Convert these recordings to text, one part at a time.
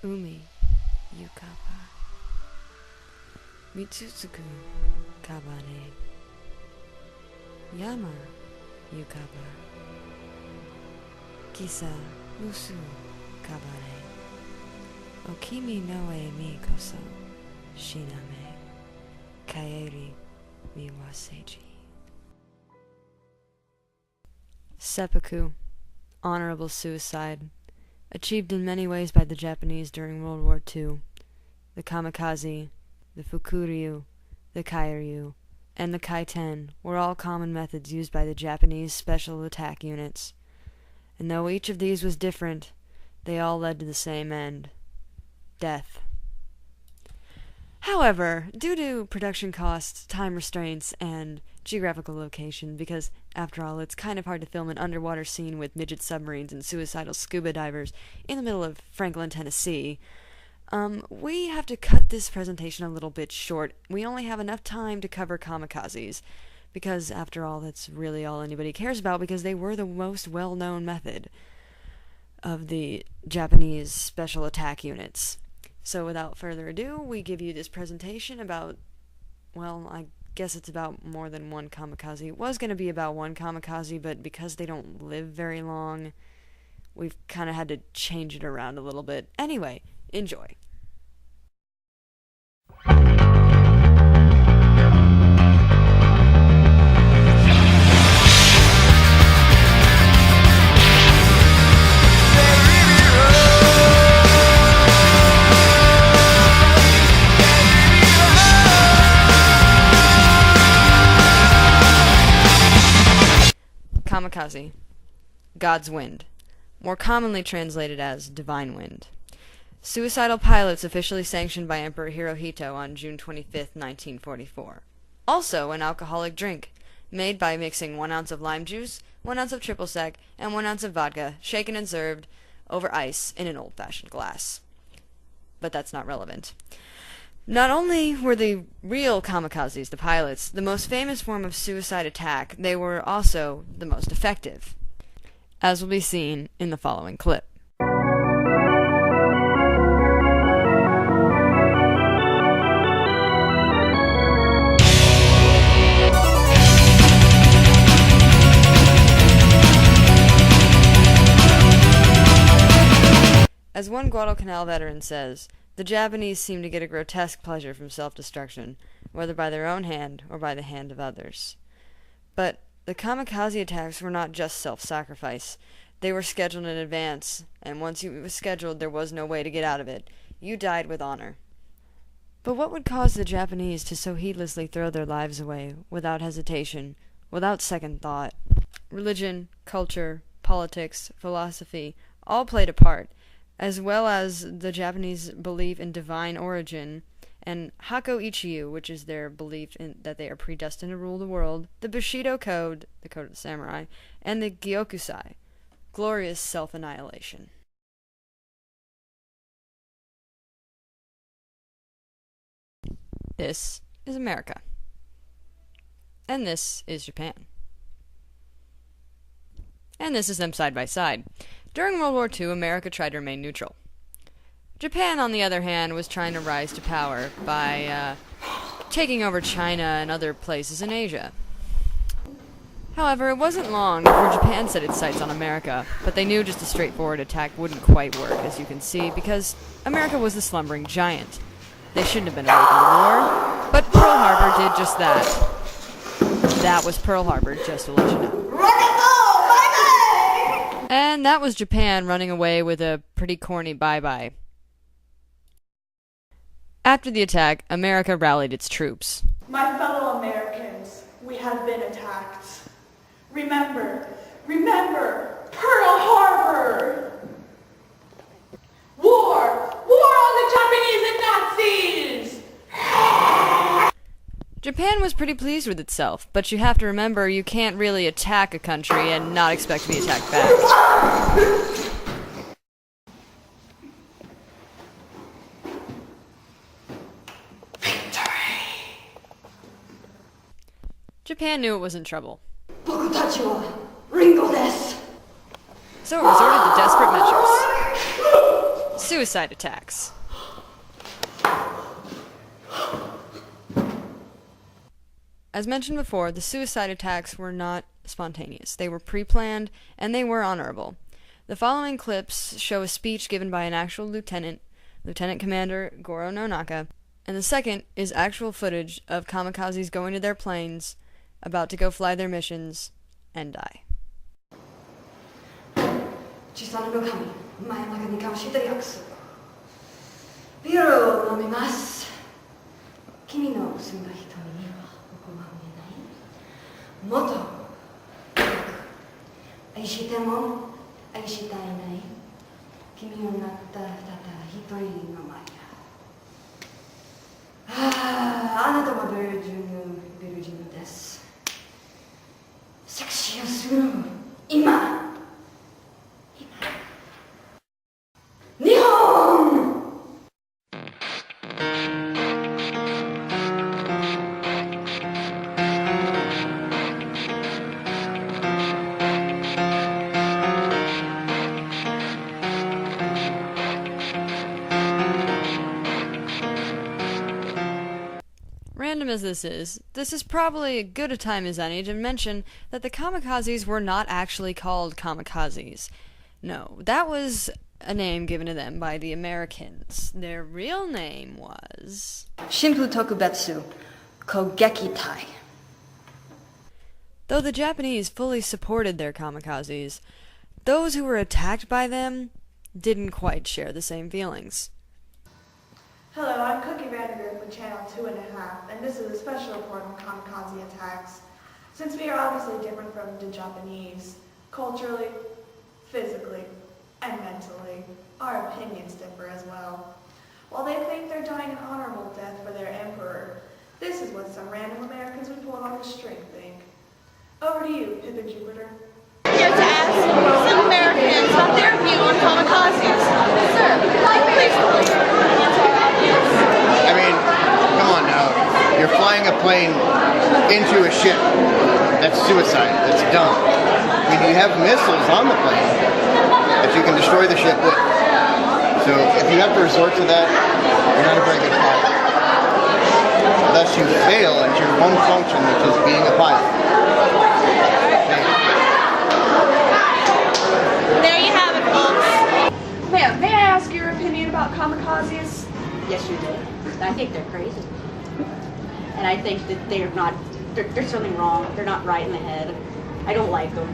Umi yukaba Mitsutsuku kabane Yama yukaba Kisa musu kabane Okimi no e mi koso Shiname Kaeri miwaseji. Seppuku, honorable suicide, achieved in many ways by the Japanese during World War II. The kamikaze, the fukuryu, the kairyu, and the kaiten were all common methods used by the Japanese special attack units. And though each of these was different, they all led to the same end: death. However, due to production costs, time restraints, and geographical location, because, after all, it's kind of hard to film an underwater scene with midget submarines and suicidal scuba divers in the middle of Franklin, Tennessee, we have to cut this presentation a little bit short. We only have enough time to cover kamikazes, because, after all, that's really all anybody cares about, because they were the most well-known method of the Japanese special attack units. So without further ado, we give you this presentation about, well, I guess it's about more than one kamikaze. It was going to be about one kamikaze, but because they don't live very long, we've kind of had to change it around a little bit. Anyway, enjoy. Kamikaze, God's wind, more commonly translated as divine wind. Suicidal pilots officially sanctioned by Emperor Hirohito on June 25, 1944. Also an alcoholic drink, made by mixing 1 ounce of lime juice, 1 ounce of triple sec, and 1 ounce of vodka, shaken and served over ice in an old-fashioned glass. But that's not relevant. Not only were the real kamikazes, the pilots, the most famous form of suicide attack, they were also the most effective, as will be seen in the following clip. As one Guadalcanal veteran says, the Japanese seem to get a grotesque pleasure from self-destruction, whether by their own hand or by the hand of others. But the kamikaze attacks were not just self-sacrifice. They were scheduled in advance, and once it was scheduled, there was no way to get out of it. You died with honor. But what would cause the Japanese to so heedlessly throw their lives away, without hesitation, without second thought? Religion, culture, politics, philosophy, all played a part, as well as the Japanese belief in divine origin, and Hako Ichiyu, which is their belief in that they are predestined to rule the world, the Bushido Code, the Code of the Samurai, and the Gyokusai, glorious self-annihilation. This is America. And this is Japan. And this is them side by side. During World War II, America tried to remain neutral. Japan, on the other hand, was trying to rise to power by taking over China and other places in Asia. However, it wasn't long before Japan set its sights on America, but they knew just a straightforward attack wouldn't quite work, as you can see, because America was the slumbering giant. They shouldn't have been away from the war, but Pearl Harbor did just that. That was Pearl Harbor, just to let you know. And that was Japan running away with a pretty corny bye-bye. After the attack, America rallied its troops. My fellow Americans, we have been attacked. Remember, Pearl Harbor! War on the Japanese and Nazis! Japan was pretty pleased with itself, but you have to remember you can't really attack a country and not expect to be attacked back. Victory! Japan knew it was in trouble. 僕たちはリンゴです. So it resorted to desperate measures. suicide attacks. As mentioned before, the suicide attacks were not spontaneous. They were pre-planned, and they were honorable. The following clips show a speech given by an actual Lieutenant Commander Goro Nonaka, and the second is actual footage of kamikazes going to their planes, about to go fly their missions, and die. 小さなの神、真夜中に交わした約束。ビールを飲みます。君の澄んだ瞳には僕は見えない。もっと深く愛しても愛したいない。君をなったただ一人の前だ。あなたはベルジヌです。セクシーする今。Random as this is probably as good a time as any to mention that the kamikazes were not actually called kamikazes. No, that was a name given to them by the Americans. Their real name was... Shimpu Tokubetsu Kogekitai. Though the Japanese fully supported their kamikazes, those who were attacked by them didn't quite share the same feelings. Hello, I'm Cookie Vandergrift with Channel 2.5, and this is a special report on kamikaze attacks. Since we are obviously different from the Japanese, culturally, physically, and mentally, our opinions differ as well. While they think they're dying an honorable death for their emperor, this is what some random Americans we pulled off the string think. Over to you, Pip and Jupiter. Here to ask some Americans about their view on kamikazes. Sir, please. I mean, come on now. You're flying a plane into a ship. That's suicide. That's dumb. I mean, you have missiles on the plane that you can destroy the ship with. So if you have to resort to that, you're not a very good pilot. Unless you fail at your one function, which is being a pilot. There you have it, folks. Ma'am, may I ask your opinion about kamikazes? Yes, you do. I think they're crazy. And I think that there's something wrong. They're not right in the head. I don't like them.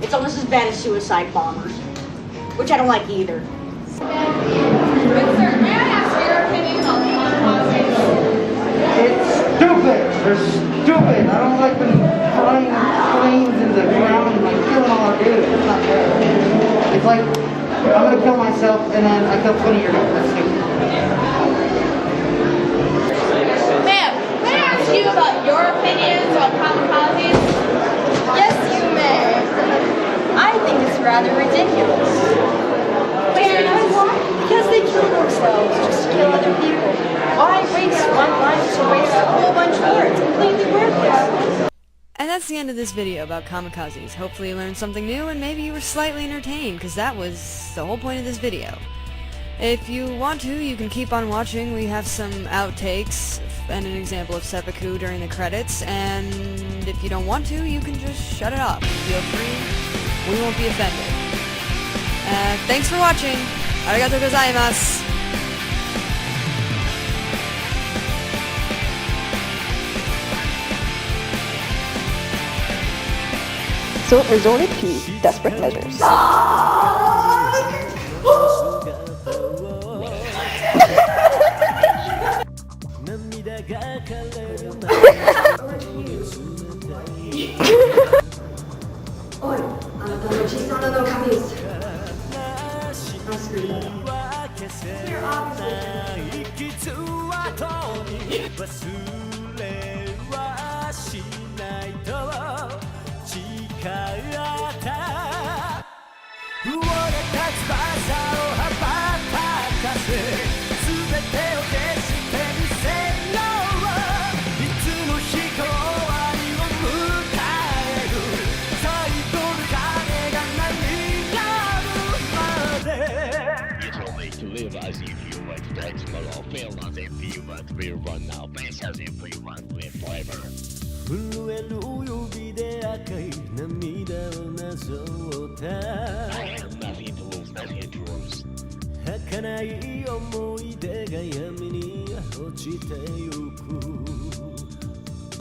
It's almost as bad as suicide bombers, which I don't like either. Good sir, may I ask your opinion about kamikazes? It's stupid! They're stupid! I don't like them flying planes into the ground and like killing all our dudes. It's not fair. It's like, I'm gonna kill myself and then I kill 20 of your dudes. That's stupid. Ma'am, may I ask you about your opinions on kamikazes? Yes, you may. I think it's rather ridiculous. Wait, you know why? Because they kill themselves just to kill other people. Why waste one life to waste a whole bunch more? It's completely worthless. And that's the end of this video about kamikazes. Hopefully you learned something new and maybe you were slightly entertained, because that was the whole point of this video. If you want to, you can keep on watching. We have some outtakes and an example of seppuku during the credits, and if you don't want to, you can just shut it off. Feel free. We won't be offended. Thanks for watching. Arigatou gozaimasu. So it resorted to desperate measures. Oi, あなたの小さなの神です。as if you want, flexible or feel as if you want, we run now, best as if we want, live forever. 震える指で赤い涙をなぞった I have nothing to lose, nothing to lose. 儚い思い出が闇に落ちてゆく